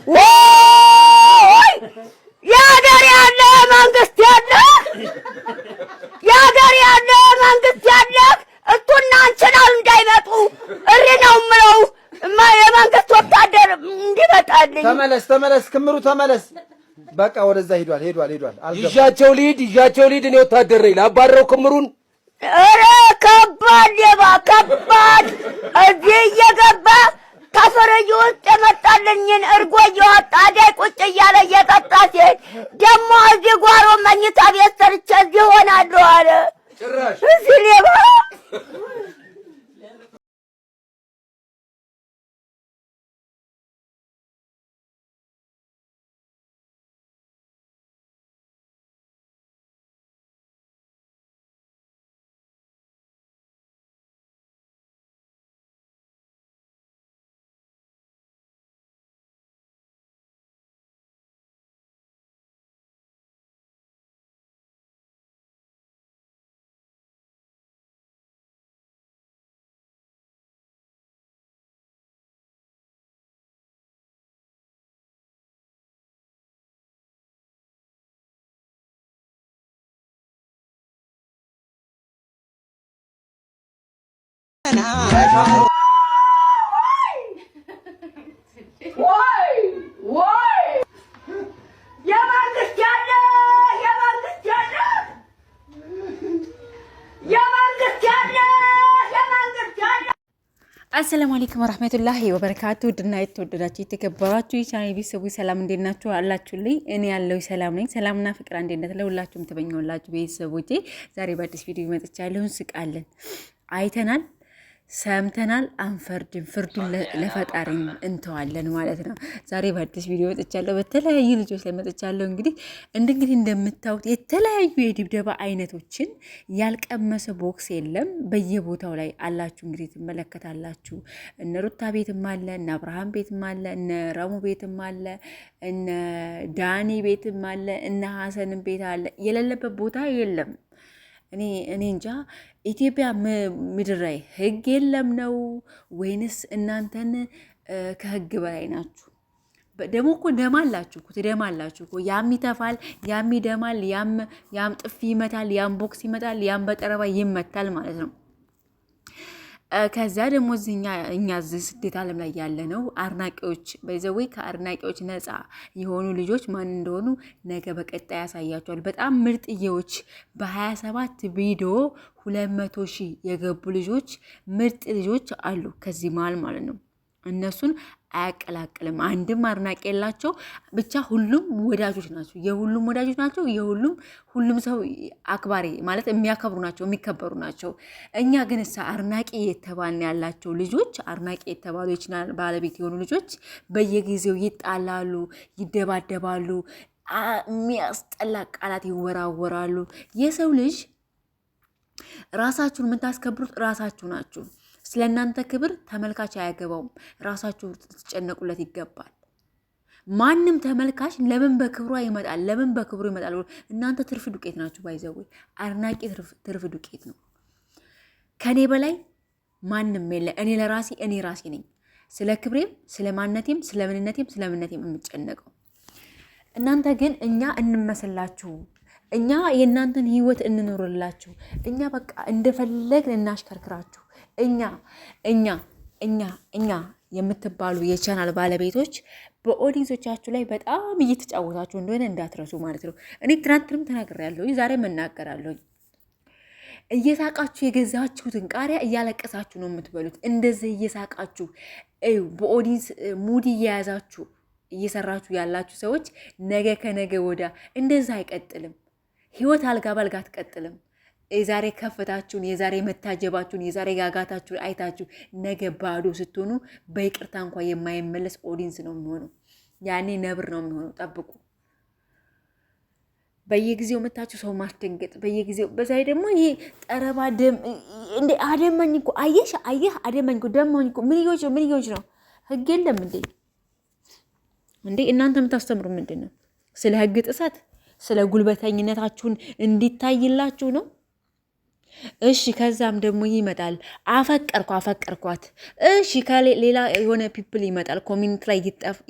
ወይ ያገር ያለ መንግስት ያለ ያገር ያለ መንግስት ያለ እቱና አንችላል እንዳይመጡ እሪ ነው የምለው። የመንግስት ወታደር እንዲመጣልኝ። ተመለስ ክምሩ ተመለስ። በቃ ወደዛ ሄዷል። ይዣቸው ልሂድ እኔ ወታደር ነኝ። ላባረው ክምሩን። ኧረ ከባድ ሌባ ከባድ እዚህ እየገባ ከፍሪጅ ውስጥ የመጣልኝን እርጎ እየወጣ አዳይ ቁጭ እያለ እየጠጣ ሲሄድ ደግሞ እዚህ ጓሮ መኝታ ቤት ሰርቼ እዚህ ሆናለሁ አለ። ጭራሽ እዚህ ሌባ አሰላሙ አለይኩም ወራህመቱላሂ ወበረካቱ። ድና የተወደዳችሁ የተከበራችሁ የቻናሌ ቤተሰቦች ሰላም እንዴት ናችሁ? አላችሁልኝ? እኔ ያለው ሰላም ነኝ። ሰላምና ፍቅር አንድነት ለሁላችሁም ተመኘሁላችሁ ቤተሰቦቼ። ዛሬ በአዲስ ቪዲዮ መጥቻለሁ። እንስቃለን፣ አይተናል፣ ሰምተናል፣ አንፈርድም፣ ፍርዱን ለፈጣሪ እንተዋለን ማለት ነው። ዛሬ በአዲስ ቪዲዮ መጥቻለሁ። በተለያዩ ልጆች ላይ መጥቻለሁ። እንግዲህ እንደምታዩት የተለያዩ የድብደባ አይነቶችን ያልቀመሰ ቦክስ የለም፣ በየቦታው ላይ አላችሁ። እንግዲህ ትመለከታላችሁ። እነ ሩታ ቤትም አለ፣ እነ አብርሃም ቤትም አለ፣ እነ ረሙ ቤትም አለ፣ እነ ዳኒ ቤትም አለ፣ እነ ሀሰንም ቤት አለ። የሌለበት ቦታ የለም። እኔ እንጃ ኢትዮጵያ ምድር ላይ ህግ የለም ነው ወይንስ እናንተን ከህግ በላይ ናችሁ? ደግሞ እኮ ደማላችሁ እኮ ትደማላችሁ እኮ። ያም ይተፋል፣ ያም ይደማል፣ ያም ጥፊ ይመታል፣ ያም ቦክስ ይመታል፣ ያም በጠረባ ይመታል ማለት ነው። ከዛ ደግሞ እኛ እዚህ ስደት ዓለም ላይ ያለ ነው አድናቂዎች በዘወይ ከአድናቂዎች ነፃ የሆኑ ልጆች ማን እንደሆኑ ነገ በቀጣይ ያሳያቸዋል። በጣም ምርጥዬዎች በ27 ቪዲዮ 200,000 የገቡ ልጆች ምርጥ ልጆች አሉ ከዚህ መሀል ማለት ነው። እነሱን አያቀላቅልም። አንድም አድናቂ የላቸው። ብቻ ሁሉም ወዳጆች ናቸው። የሁሉም ወዳጆች ናቸው። ሁሉም ሰው አክባሪ ማለት የሚያከብሩ ናቸው፣ የሚከበሩ ናቸው። እኛ ግን አድናቂ የተባልን ያላቸው ልጆች አድናቂ የተባሉ የቻናል ባለቤት የሆኑ ልጆች በየጊዜው ይጣላሉ፣ ይደባደባሉ፣ የሚያስጠላ ቃላት ይወራወራሉ። የሰው ልጅ ራሳችሁን የምታስከብሩት ራሳችሁ ናችሁ። ስለ እናንተ ክብር ተመልካች አያገባውም። ራሳችሁ ትጨነቁለት ይገባል። ማንም ተመልካች ለምን በክብሩ ይመጣል? ለምን በክብሩ ይመጣል? እናንተ ትርፍ ዱቄት ናችሁ። ባይዘው አድናቂ ትርፍ ዱቄት ነው። ከኔ በላይ ማንም የለ። እኔ ራሴ ነኝ። ስለ ክብሬም፣ ስለ ማንነቴም፣ ስለ ምንነቴም የምጨነቀው። እናንተ ግን እኛ እንመስላችሁ፣ እኛ የእናንተን ህይወት እንኖርላችሁ፣ እኛ በቃ እንደፈለግን እናሽከርክራችሁ። እኛ የምትባሉ የቻናል ባለቤቶች በኦዲየንሶቻችሁ ላይ በጣም እየተጫወታችሁ እንደሆነ እንዳትረሱ ማለት ነው። እኔ ትናንትንም ተናግሬያለሁ፣ ዛሬም እናገራለሁ። እየሳቃችሁ የገዛችሁትን ቃሪያ እያለቀሳችሁ ነው የምትበሉት። እንደዚህ እየሳቃችሁ በኦዲየንስ ሙድ እየያዛችሁ እየሰራችሁ ያላችሁ ሰዎች ነገ ከነገ ወዳ እንደዛ አይቀጥልም። ህይወት አልጋ ባልጋ አትቀጥልም። የዛሬ ከፍታችሁን፣ የዛሬ መታጀባችሁን፣ የዛሬ ጋጋታችሁን አይታችሁ ነገ ባዶ ስትሆኑ በይቅርታ እንኳን የማይመለስ ኦዲየንስ ነው የሚሆነው። ያኔ ነብር ነው የሚሆነው። ጠብቁ። በየጊዜው መታችሁ ሰው ማስደንገጥ በየጊዜው። በዛ ደግሞ ይሄ ጠረባ ደም እንዴ አደመኝ እኮ አየህ አደመኝ እኮ ደመኝ እኮ ምን ይሆንሽ ነው? ህግ የለም እንዴ እናንተ የምታስተምሩ ምንድን ነው? ስለ ህግ ጥሰት፣ ስለ ጉልበተኝነታችሁን እንዲታይላችሁ ነው? እሺ ከዛም ደግሞ ይመጣል አፈቀርኳት። እሺ ከሌላ የሆነ ፒፕል ይመጣል፣ ኮሚኒቲ ላይ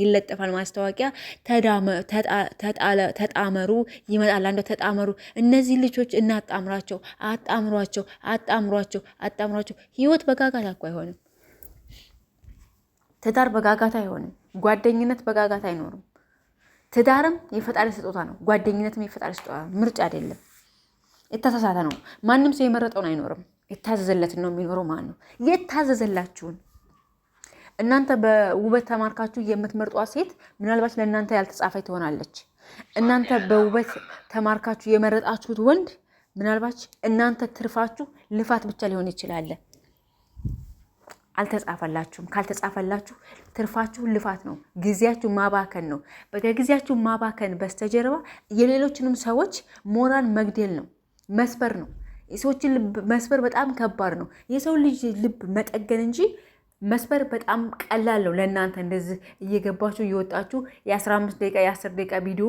ይለጠፋል ማስታወቂያ፣ ተጣመሩ ይመጣል። አንዱ ተጣመሩ፣ እነዚህ ልጆች እናጣምራቸው፣ አጣምሯቸው። ህይወት በጋጋታ እኮ አይሆንም። ትዳር በጋጋታ አይሆንም። ጓደኝነት በጋጋታ አይኖርም። ትዳርም የፈጣሪ ስጦታ ነው። ጓደኝነትም የፈጣሪ ስጦታ ነው። ምርጫ አይደለም። የተሳሳተ ነው። ማንም ሰው የመረጠውን አይኖርም። የታዘዘለትን ነው የሚኖረው። ማን ነው የታዘዘላችሁን? እናንተ በውበት ተማርካችሁ የምትመርጧት ሴት ምናልባት ለእናንተ ያልተጻፈች ትሆናለች። እናንተ በውበት ተማርካችሁ የመረጣችሁት ወንድ ምናልባት እናንተ ትርፋችሁ ልፋት ብቻ ሊሆን ይችላል። አልተጻፈላችሁም። ካልተጻፈላችሁ ትርፋችሁ ልፋት ነው፣ ጊዜያችሁ ማባከን ነው። በጊዜያችሁ ማባከን በስተጀርባ የሌሎችንም ሰዎች ሞራል መግደል ነው፣ መስበር ነው። የሰዎችን ልብ መስበር በጣም ከባድ ነው። የሰው ልጅ ልብ መጠገን እንጂ መስበር በጣም ቀላል ነው። ለእናንተ እንደዚህ እየገባችሁ እየወጣችሁ የ15 ደቂቃ የ10 ደቂቃ ቪዲዮ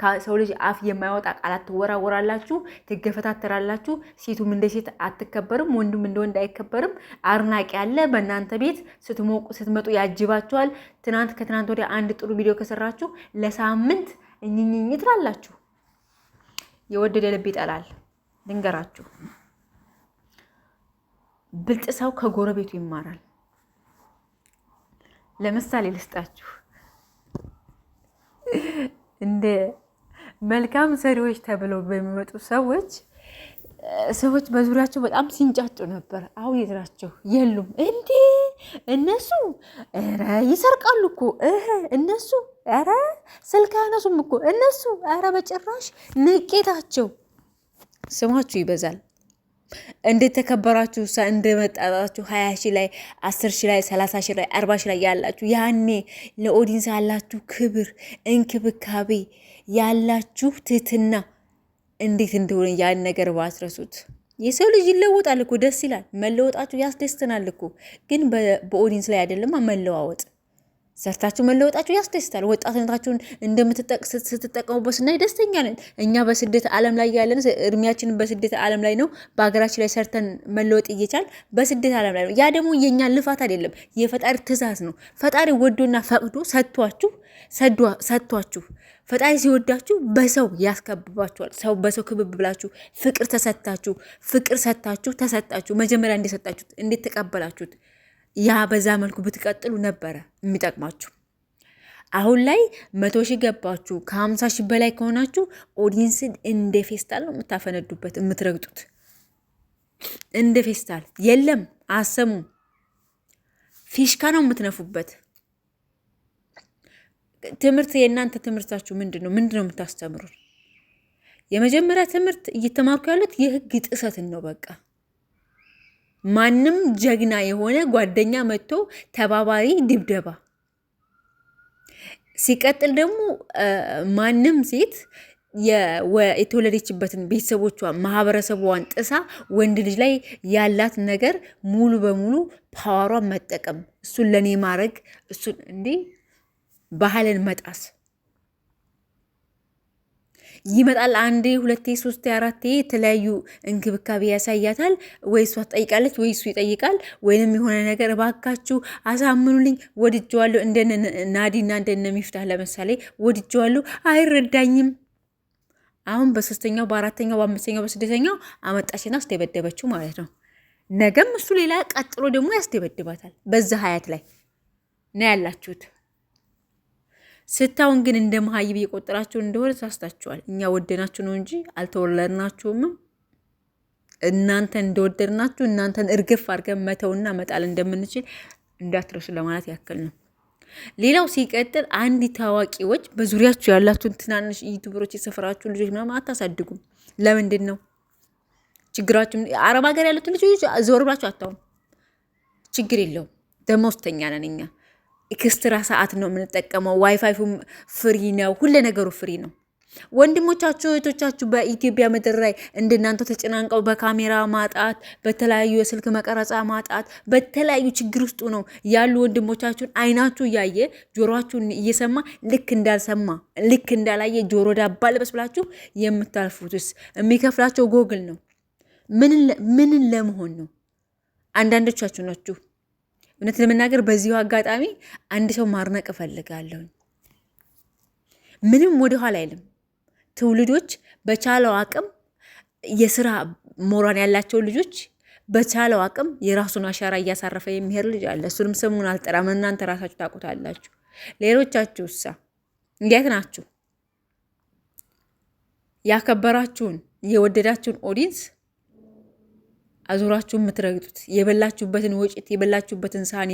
ከሰው ልጅ አፍ የማይወጣ ቃላት ትወራወራላችሁ፣ ትገፈታተራላችሁ። ሴቱም እንደ ሴት አትከበርም፣ ወንዱም እንደ ወንድ አይከበርም። አርናቂ ያለ በእናንተ ቤት ስትመጡ ያጅባችኋል። ከትናንት ወዲያ አንድ ጥሩ ቪዲዮ ከሰራችሁ ለሳምንት እኝኝኝ ትላላችሁ። የወደደ ልብ ይጠላል። ልንገራችሁ፣ ብልጥ ሰው ከጎረቤቱ ይማራል። ለምሳሌ ልስጣችሁ። እንደ መልካም ሰሪዎች ተብለው በሚመጡ ሰዎች በዙሪያቸው በጣም ሲንጫጩ ነበር። አሁን የት ናቸው? የሉም። እንዴ እነሱ ኧረ ይሰርቃሉ እኮ እነሱ ኧረ ስልክ አያነሱም እኮ እነሱ ኧረ በጭራሽ ንቄታቸው ስማችሁ ይበዛል። እንዴት ተከበራችሁ እንደመጣጣችሁ 20 ሺህ ላይ 10 ሺህ ላይ 30 ሺህ ላይ 40 ሺህ ላይ ያላችሁ ያኔ ለኦዲንስ ያላችሁ ክብር፣ እንክብካቤ ያላችሁ ትህትና እንዴት እንደሆነ ያን ነገር ባትረሱት። የሰው ልጅ ይለወጣል እኮ ደስ ይላል። መለወጣችሁ ያስደስተናል እኮ ግን በኦዲንስ ላይ አይደለም መለዋወጥ። ሰርታችሁ መለወጣችሁ ያስደስታል። ወጣትነታችሁን ስትጠቀሙበት ስናይ ደስተኛ ነን። እኛ በስደት ዓለም ላይ ያለን እድሜያችንን በስደት ዓለም ላይ ነው። በሀገራችን ላይ ሰርተን መለወጥ እየቻል በስደት ዓለም ላይ ነው። ያ ደግሞ የኛ ልፋት አይደለም፣ የፈጣሪ ትእዛዝ ነው። ፈጣሪ ወዶና ፈቅዶ ሰጥቷችሁ ፈጣሪ ሲወዳችሁ በሰው ያስከብባችኋል። ሰው በሰው ክብብ ብላችሁ ፍቅር ተሰጣችሁ። መጀመሪያ እንደሰጣችሁት እንዴት ተቀበላችሁት? ያ በዛ መልኩ ብትቀጥሉ ነበረ የሚጠቅማችሁ። አሁን ላይ 100 ሺህ ገባችሁ፣ ከ50 ሺህ በላይ ከሆናችሁ ኦዲየንስን እንደ ፌስታል ነው የምታፈነዱበት፣ የምትረግጡት እንደ ፌስታል። የለም አሰሙ፣ ፊሽካ ነው የምትነፉበት። ትምህርት የእናንተ ትምህርታችሁ ምንድን ነው የምታስተምሩት? የመጀመሪያ ትምህርት እየተማርኩ ያሉት የህግ ጥሰትን ነው። በቃ ማንም ጀግና የሆነ ጓደኛ መጥቶ ተባባሪ ድብደባ። ሲቀጥል ደግሞ ማንም ሴት የተወለደችበትን ቤተሰቦቿን ማህበረሰቧን ጥሳ ወንድ ልጅ ላይ ያላት ነገር ሙሉ በሙሉ ፓወሯን መጠቀም፣ እሱን ለኔ ማድረግ፣ እሱን እንዲህ ባህልን መጣስ ይመጣል። አንዴ 2 3 4 የተለያዩ እንክብካቤ ያሳያታል። ወይ እሷ ትጠይቃለች ወይ እሱ ይጠይቃል። ወይንም የሆነ ነገር እባካችሁ አሳምኑልኝ ወድጄዋለሁ፣ እንደነ ናዲና እንደነ ሚፍታህ ለምሳሌ ወድጄዋለሁ አይረዳኝም። አሁን በ3ኛው በ4ኛው በ5ኛው በ6ኛው አመጣችና አስደበደበችው ማለት ነው። ነገም እሱ ሌላ ቀጥሎ ደግሞ ያስደበድባታል። በዛ ሀያት ላይ ነው ያላችሁት። ስታውን ግን እንደ መሀይብ እየቆጠራችሁ እንደሆነ ሳስታችኋል። እኛ ወደናችሁ ነው እንጂ አልተወለድናችሁም። እናንተ እንደወደድናችሁ እናንተን እርግፍ አድርገን መተውና መጣል እንደምንችል እንዳትረሱ ለማለት ያክል ነው። ሌላው ሲቀጥል አንድ ታዋቂዎች በዙሪያችሁ ያላችሁን ትናንሽ ዩቲዩበሮች የሰፈራችሁ ልጆች ምናምን አታሳድጉም። ለምንድን ነው ችግራችሁ? አረብ ሀገር ያሉትን ልጆች ዞር ብላችሁ አታውም። ችግር የለውም። ደሞዝተኛ ነን እኛ። ኤክስትራ ሰዓት ነው የምንጠቀመው። ዋይፋይፉም ፍሪ ነው፣ ሁሉ ነገሩ ፍሪ ነው። ወንድሞቻችሁ እህቶቻችሁ በኢትዮጵያ ምድር ላይ እንደናንተ ተጨናንቀው በካሜራ ማጣት፣ በተለያዩ የስልክ መቀረጻ ማጣት፣ በተለያዩ ችግር ውስጥ ነው ያሉ ወንድሞቻችሁን አይናችሁ እያየ ጆሮአችሁን እየሰማ ልክ እንዳልሰማ ልክ እንዳላየ ጆሮ ዳባ ልበስ ብላችሁ የምታልፉትስ የሚከፍላቸው ጎግል ነው። ምን ለመሆን ነው? አንዳንዶቻችሁ ናችሁ። እውነት ለመናገር በዚሁ አጋጣሚ አንድ ሰው ማርነቅ እፈልጋለሁ። ምንም ወደ ኋላ አይልም። ትውልዶች በቻለው አቅም የስራ ሞራል ያላቸው ልጆች በቻለው አቅም የራሱን አሻራ እያሳረፈ የሚሄድ ልጅ አለ። እሱንም ስሙን አልጠራም፣ እናንተ ራሳችሁ ታውቁታላችሁ። ሌሎቻችሁሳ እንዴት ናችሁ? ያከበራችሁን የወደዳችሁን ኦዲንስ አዙራችሁ የምትረግጡት የበላችሁበትን ወጭት የበላችሁበትን ሳህን